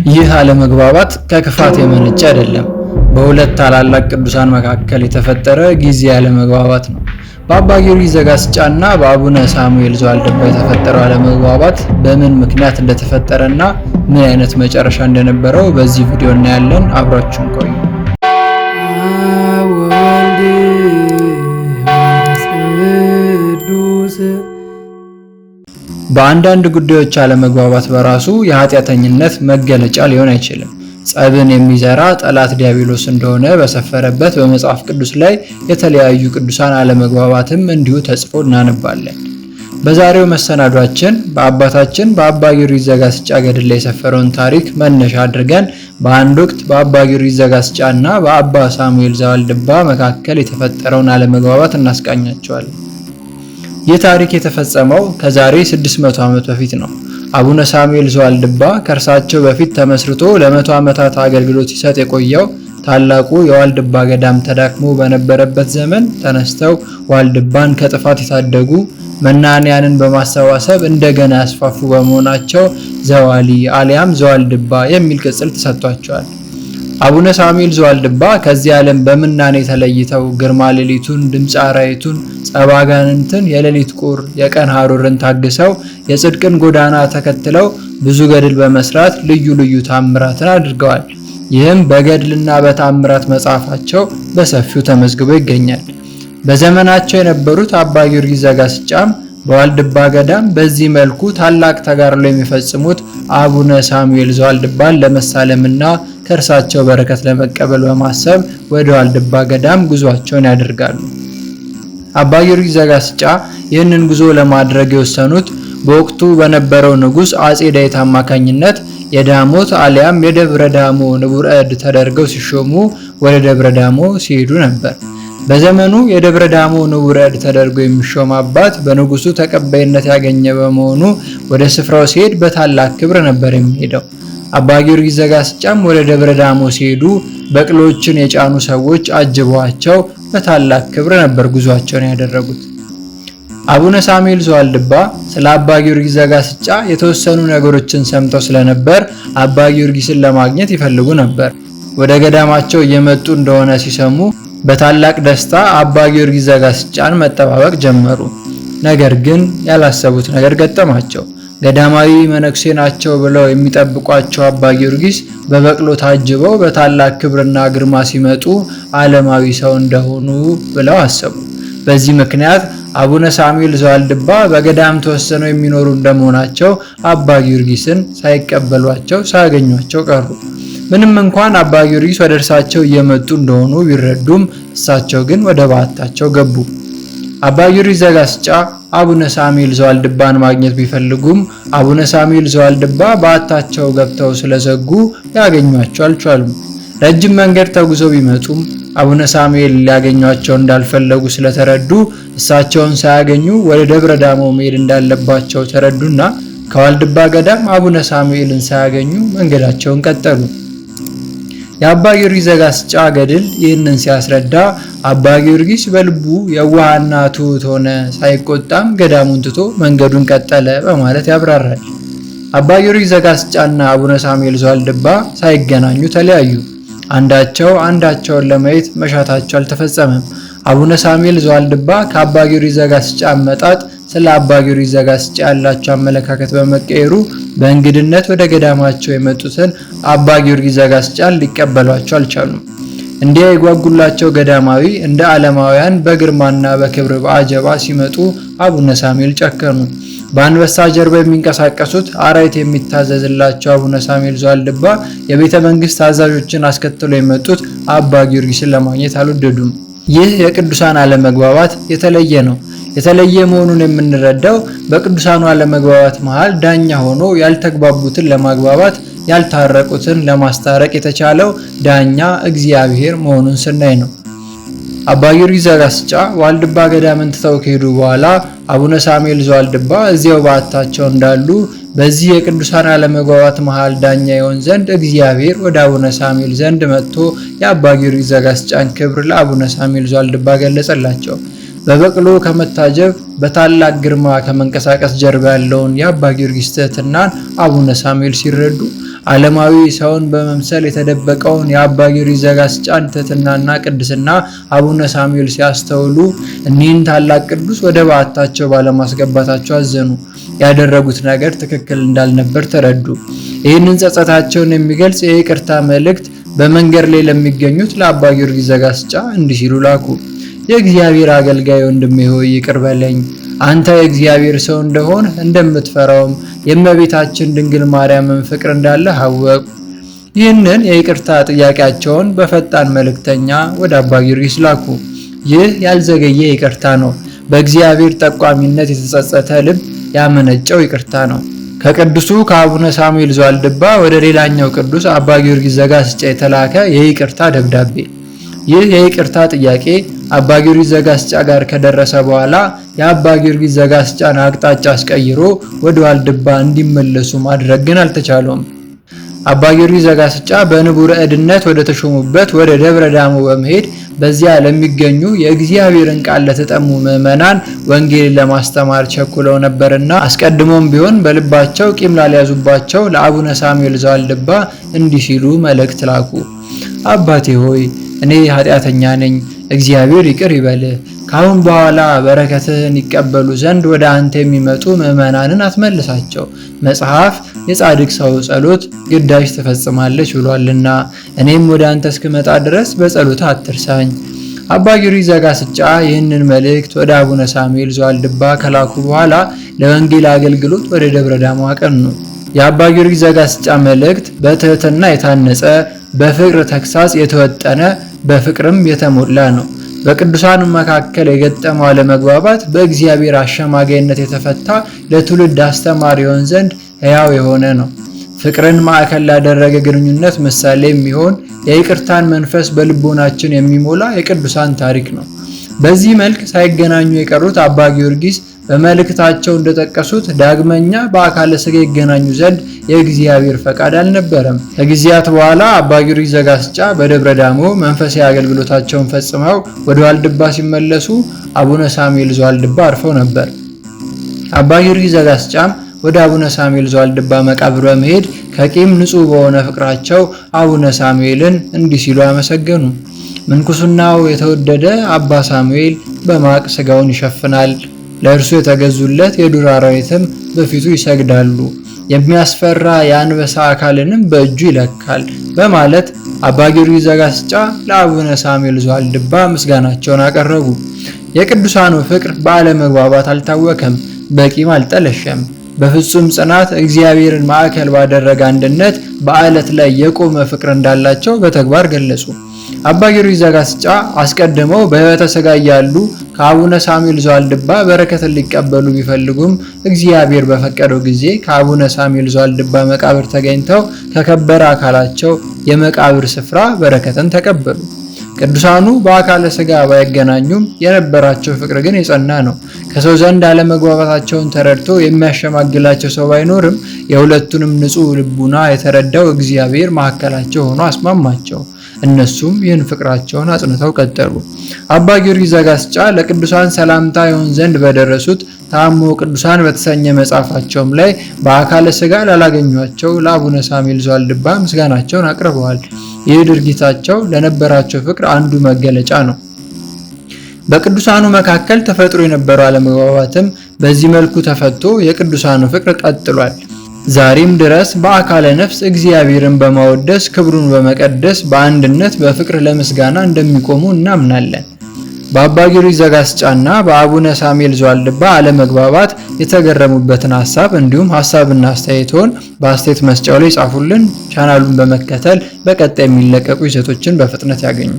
ይህ አለመግባባት ከክፋት የመነጨ አይደለም። በሁለት ታላላቅ ቅዱሳን መካከል የተፈጠረ ጊዜ አለመግባባት ነው። በአባ ጊዮርጊስ ዘጋስጫና በአቡነ ሳሙኤል ዘዋልድባ የተፈጠረው አለመግባባት በምን ምክንያት እንደተፈጠረና ምን አይነት መጨረሻ እንደነበረው በዚህ ቪዲዮ እናያለን። አብራችሁን ቆዩ። በአንዳንድ ጉዳዮች አለመግባባት በራሱ የኃጢአተኝነት መገለጫ ሊሆን አይችልም። ጸብን የሚዘራ ጠላት ዲያብሎስ እንደሆነ በሰፈረበት በመጽሐፍ ቅዱስ ላይ የተለያዩ ቅዱሳን አለመግባባትም እንዲሁ ተጽፎ እናነባለን። በዛሬው መሰናዷችን በአባታችን በአባ ጊዮርጊስ ዘጋስጫ ገድል ላይ የሰፈረውን ታሪክ መነሻ አድርገን በአንድ ወቅት በአባ ጊዮርጊስ ዘጋስጫ እና በአባ ሳሙኤል ዘዋልድባ መካከል የተፈጠረውን አለመግባባት እናስቃኛቸዋለን። ይህ ታሪክ የተፈጸመው ከዛሬ 600 ዓመት በፊት ነው። አቡነ ሳሙኤል ዘዋልድባ ከእርሳቸው በፊት ተመስርቶ ለ100 ዓመታት አገልግሎት ሲሰጥ የቆየው ታላቁ የዋልድባ ገዳም ተዳክሞ በነበረበት ዘመን ተነስተው ዋልድባን ከጥፋት የታደጉ መናንያንን በማሰባሰብ እንደገና ያስፋፉ በመሆናቸው ዘዋሊ አሊያም ዘዋልድባ የሚል ቅጽል ተሰጥቷቸዋል። አቡነ ሳሙኤል ዘዋልድባ ከዚህ ዓለም በምናኔ ተለይተው ግርማ ሌሊቱን፣ ድምፀ አራዊቱን፣ ጸባጋንንትን፣ የሌሊት ቁር፣ የቀን ሐሩርን ታግሰው የጽድቅን ጎዳና ተከትለው ብዙ ገድል በመስራት ልዩ ልዩ ታምራትን አድርገዋል። ይህም በገድልና በታምራት መጽሐፋቸው በሰፊው ተመዝግቦ ይገኛል። በዘመናቸው የነበሩት አባ ጊዮርጊስ ዘጋስጫም በዋልድባ ገዳም በዚህ መልኩ ታላቅ ተጋድሎ የሚፈጽሙት አቡነ ሳሙኤል ዘዋልድባን ለመሳለምና ከእርሳቸው በረከት ለመቀበል በማሰብ ወደ ዋልድባ ገዳም ጉዟቸውን ያደርጋሉ። አባ ጊዮርጊስ ዘጋስጫ ይህንን ጉዞ ለማድረግ የወሰኑት በወቅቱ በነበረው ንጉሥ አጼ ዳዊት አማካኝነት የዳሞት አሊያም የደብረ ዳሞ ንቡረ እድ ተደርገው ሲሾሙ ወደ ደብረ ዳሞ ሲሄዱ ነበር። በዘመኑ የደብረ ዳሞ ንቡረ እድ ተደርጎ የሚሾም አባት በንጉሱ ተቀባይነት ያገኘ በመሆኑ ወደ ስፍራው ሲሄድ በታላቅ ክብር ነበር የሚሄደው። አባ ጊዮርጊስ ዘጋስጫም ወደ ደብረ ዳሞ ሲሄዱ በቅሎችን የጫኑ ሰዎች አጅበዋቸው በታላቅ ክብር ነበር ጉዟቸውን ያደረጉት። አቡነ ሳሙኤል ዘዋልድባ ስለ አባ ጊዮርጊስ ዘጋስጫ የተወሰኑ ነገሮችን ሰምተው ስለነበር አባ ጊዮርጊስን ለማግኘት ይፈልጉ ነበር። ወደ ገዳማቸው እየመጡ እንደሆነ ሲሰሙ በታላቅ ደስታ አባ ጊዮርጊስ ዘጋስጫን መጠባበቅ ጀመሩ። ነገር ግን ያላሰቡት ነገር ገጠማቸው። ገዳማዊ መነኩሴ ናቸው ብለው የሚጠብቋቸው አባ ጊዮርጊስ በበቅሎ ታጅበው በታላቅ ክብርና ግርማ ሲመጡ ዓለማዊ ሰው እንደሆኑ ብለው አሰቡ። በዚህ ምክንያት አቡነ ሳሙኤል ዘዋልድባ በገዳም ተወሰነው የሚኖሩ እንደመሆናቸው አባ ጊዮርጊስን ሳይቀበሏቸው ሳያገኟቸው ቀሩ። ምንም እንኳን አባ ጊዮርጊስ ወደ እርሳቸው እየመጡ እንደሆኑ ቢረዱም እሳቸው ግን ወደ በዓታቸው ገቡ። አባ ጊዮርጊስ ዘጋስጫ አቡነ ሳሙኤል ዘዋልድባን ማግኘት ቢፈልጉም አቡነ ሳሙኤል ዘዋልድባ በዓታቸው ገብተው ስለዘጉ ያገኟቸው አልቻሉም። ረጅም መንገድ ተጉዘው ቢመጡም አቡነ ሳሙኤል ሊያገኟቸው እንዳልፈለጉ ስለተረዱ እሳቸውን ሳያገኙ ወደ ደብረ ዳሞ መሄድ እንዳለባቸው ተረዱና ከዋልድባ ገዳም አቡነ ሳሙኤልን ሳያገኙ መንገዳቸውን ቀጠሉ። የአባ ጊዮርጊስ ዘጋስጫ ገድል ይህንን ሲያስረዳ አባ ጊዮርጊስ በልቡ የዋህና ትሑት ሆነ፣ ሳይቆጣም ገዳሙን ትቶ መንገዱን ቀጠለ በማለት ያብራራል። አባ ጊዮርጊስ ዘጋስጫና አቡነ ሳሙኤል ዘዋልድባ ሳይገናኙ ተለያዩ። አንዳቸውን ለማየት መሻታቸው አልተፈጸመም። አቡነ ሳሙኤል ዘዋልድባ ከአባ ጊዮርጊስ ዘጋስጫ አመጣጥ ስለ አባ ጊዮርጊስ ዘጋስጫ ያላቸው አመለካከት በመቀየሩ በእንግድነት ወደ ገዳማቸው የመጡትን አባ ጊዮርጊስ ዘጋስጫን ሊቀበሏቸው አልቻሉም። እንዲያ የጓጉላቸው ገዳማዊ እንደ ዓለማውያን በግርማና በክብር በአጀባ ሲመጡ አቡነ ሳሙኤል ጨከኑ። በአንበሳ ጀርባ የሚንቀሳቀሱት አራዊት የሚታዘዝላቸው አቡነ ሳሙኤል ዘዋልድባ የቤተ መንግስት አዛዦችን አስከትለው የመጡት አባ ጊዮርጊስን ለማግኘት አልወደዱም። ይህ የቅዱሳን አለመግባባት የተለየ ነው። የተለየ መሆኑን የምንረዳው በቅዱሳኑ አለመግባባት መሃል ዳኛ ሆኖ ያልተግባቡትን ለማግባባት ያልታረቁትን ለማስታረቅ የተቻለው ዳኛ እግዚአብሔር መሆኑን ስናይ ነው። አባ ጊዮርጊስ ዘጋስጫ ዋልድባ ገዳምን ትተው ከሄዱ በኋላ አቡነ ሳሙኤል ዘዋልድባ እዚያው በዓታቸው እንዳሉ በዚህ የቅዱሳን አለመግባባት መሃል ዳኛ ይሆን ዘንድ እግዚአብሔር ወደ አቡነ ሳሙኤል ዘንድ መጥቶ የአባ ጊዮርጊስ ዘጋስጫን ክብር ለአቡነ ሳሙኤል ዘዋልድባ ገለጸላቸው። በበቅሎ ከመታጀብ በታላቅ ግርማ ከመንቀሳቀስ ጀርባ ያለውን የአባ ጊዮርጊስ ትህትናን አቡነ ሳሙኤል ሲረዱ ዓለማዊ ሰውን በመምሰል የተደበቀውን የአባ ጊዮርጊስ ዘጋስጫን ትህትናና ቅድስና አቡነ ሳሙኤል ሲያስተውሉ እኒህን ታላቅ ቅዱስ ወደ በዓታቸው ባለማስገባታቸው አዘኑ። ያደረጉት ነገር ትክክል እንዳልነበር ተረዱ። ይህንን ጸጸታቸውን የሚገልጽ የይቅርታ መልእክት በመንገድ ላይ ለሚገኙት ለአባ ጊዮርጊስ ዘጋስጫ እንዲህ ሲሉ ላኩ። የእግዚአብሔር አገልጋይ ወንድሜ ሆይ ይቅር በለኝ። አንተ የእግዚአብሔር ሰው እንደሆን እንደምትፈራውም የእመቤታችን ድንግል ማርያምን ፍቅር እንዳለ አወቅሁ። ይህንን የይቅርታ ጥያቄያቸውን በፈጣን መልእክተኛ ወደ አባ ጊዮርጊስ ላኩ። ይህ ያልዘገየ ይቅርታ ነው። በእግዚአብሔር ጠቋሚነት የተጸጸተ ልብ ያመነጨው ይቅርታ ነው። ከቅዱሱ ከአቡነ ሳሙኤል ዘዋልድባ ወደ ሌላኛው ቅዱስ አባ ጊዮርጊስ ዘጋስጫ የተላከ የይቅርታ ደብዳቤ። ይህ የይቅርታ ጥያቄ አባ ጊዮርጊስ ዘጋስጫ ጋር ከደረሰ በኋላ የአባ ጊዮርጊስ ዘጋስጫን አቅጣጫ አስቀይሮ ወደ ዋልድባ እንዲመለሱ ማድረግ ግን አልተቻለውም። አባ ጊዮርጊስ ዘጋስጫ በንቡረ እድነት ወደ ተሾሙበት ወደ ደብረ ዳሞ በመሄድ በዚያ ለሚገኙ የእግዚአብሔርን ቃል ለተጠሙ ምዕመናን ወንጌልን ለማስተማር ቸኩለው ነበርና አስቀድሞም ቢሆን በልባቸው ቂም ላልያዙባቸው ለአቡነ ሳሙኤል ዘዋልድባ እንዲህ ሲሉ መልእክት ላኩ። አባቴ ሆይ እኔ ኃጢአተኛ ነኝ፣ እግዚአብሔር ይቅር ይበልህ። ካሁን በኋላ በረከትህን ይቀበሉ ዘንድ ወደ አንተ የሚመጡ ምዕመናንን አትመልሳቸው። መጽሐፍ የጻድቅ ሰው ጸሎት ግዳጅ ትፈጽማለች ብሏልና እኔም ወደ አንተ እስክመጣ ድረስ በጸሎት አትርሳኝ። አባ ጊዮርጊስ ዘጋስጫ ይህንን መልእክት ወደ አቡነ ሳሙኤል ዘዋልድባ ከላኩ በኋላ ለወንጌል አገልግሎት ወደ ደብረ ዳሞ አቀኑ። የአባ ጊዮርጊስ ዘጋስጫ መልእክት በትህትና የታነጸ፣ በፍቅር ተግሳጽ የተወጠነ፣ በፍቅርም የተሞላ ነው። በቅዱሳን መካከል የገጠመው አለመግባባት በእግዚአብሔር አሸማጋይነት የተፈታ፣ ለትውልድ አስተማሪ ይሆን ዘንድ ሕያው የሆነ ነው። ፍቅርን ማዕከል ላደረገ ግንኙነት ምሳሌ የሚሆን የይቅርታን መንፈስ በልቦናችን የሚሞላ የቅዱሳን ታሪክ ነው። በዚህ መልክ ሳይገናኙ የቀሩት አባ ጊዮርጊስ በመልእክታቸው እንደጠቀሱት ዳግመኛ በአካለ ሥጋ ይገናኙ ዘንድ የእግዚአብሔር ፈቃድ አልነበረም። ከጊዜያት በኋላ አባ ጊዮርጊስ ዘጋስጫ በደብረ ዳሞ መንፈሳዊ አገልግሎታቸውን ፈጽመው ወደ ዋልድባ ሲመለሱ አቡነ ሳሙኤል ዘዋልድባ አርፈው ነበር። አባ ጊዮርጊስ ዘጋስጫም ወደ አቡነ ሳሙኤል ዘዋልድባ መቃብር በመሄድ ከቂም ንጹሕ በሆነ ፍቅራቸው አቡነ ሳሙኤልን እንዲህ ሲሉ አመሰገኑ። ምንኩስናው የተወደደ አባ ሳሙኤል በማቅ ሥጋውን ይሸፍናል። ለእርሱ የተገዙለት የዱር አራዊትም በፊቱ ይሰግዳሉ። የሚያስፈራ የአንበሳ አካልንም በእጁ ይለካል በማለት አባ ጊዮርጊስ ዘጋስጫ ለአቡነ ሳሙኤል ዘዋልድባ ምስጋናቸውን አቀረቡ። የቅዱሳኑ ፍቅር በአለመግባባት አልታወከም፣ በቂም አልጠለሸም። በፍጹም ጽናት እግዚአብሔርን ማዕከል ባደረገ አንድነት በዓለት ላይ የቆመ ፍቅር እንዳላቸው በተግባር ገለጹ። አባ ጊዮርጊስ ዘጋስጫ አስቀድመው በሕይወተ ሥጋ እያሉ ከአቡነ ሳሙኤል ዘዋልድባ በረከትን ሊቀበሉ ቢፈልጉም እግዚአብሔር በፈቀደው ጊዜ ከአቡነ ሳሙኤል ዘዋልድባ መቃብር ተገኝተው ከከበረ አካላቸው የመቃብር ስፍራ በረከትን ተቀበሉ። ቅዱሳኑ በአካለ ሥጋ ባይገናኙም የነበራቸው ፍቅር ግን የጸና ነው። ከሰው ዘንድ አለመግባባታቸውን ተረድቶ የሚያሸማግላቸው ሰው ባይኖርም የሁለቱንም ንጹሕ ልቡና የተረዳው እግዚአብሔር መካከላቸው ሆኖ አስማማቸው። እነሱም ይህን ፍቅራቸውን አጽንተው ቀጠሉ። አባ ጊዮርጊስ ዘጋስጫ ለቅዱሳን ሰላምታ ይሆን ዘንድ በደረሱት ተአምሆ ቅዱሳን በተሰኘ መጽሐፋቸውም ላይ በአካለ ሥጋ ላላገኟቸው ለአቡነ ሳሙኤል ዘዋልድባ ምስጋናቸውን አቅርበዋል። ይህ ድርጊታቸው ለነበራቸው ፍቅር አንዱ መገለጫ ነው። በቅዱሳኑ መካከል ተፈጥሮ የነበረው አለመግባባትም በዚህ መልኩ ተፈቶ የቅዱሳኑ ፍቅር ቀጥሏል። ዛሬም ድረስ በአካለ ነፍስ እግዚአብሔርን በማወደስ ክብሩን በመቀደስ በአንድነት በፍቅር ለምስጋና እንደሚቆሙ እናምናለን። በአባ ጊዮርጊስ ዘጋስጫና በአቡነ ሳሙኤል ዘዋልድባ አለመግባባት የተገረሙበትን ሐሳብ እንዲሁም ሐሳብና አስተያየቶን በአስተያየት መስጫው ላይ ጻፉልን። ቻናሉን በመከተል በቀጣይ የሚለቀቁ ይዘቶችን በፍጥነት ያገኙ።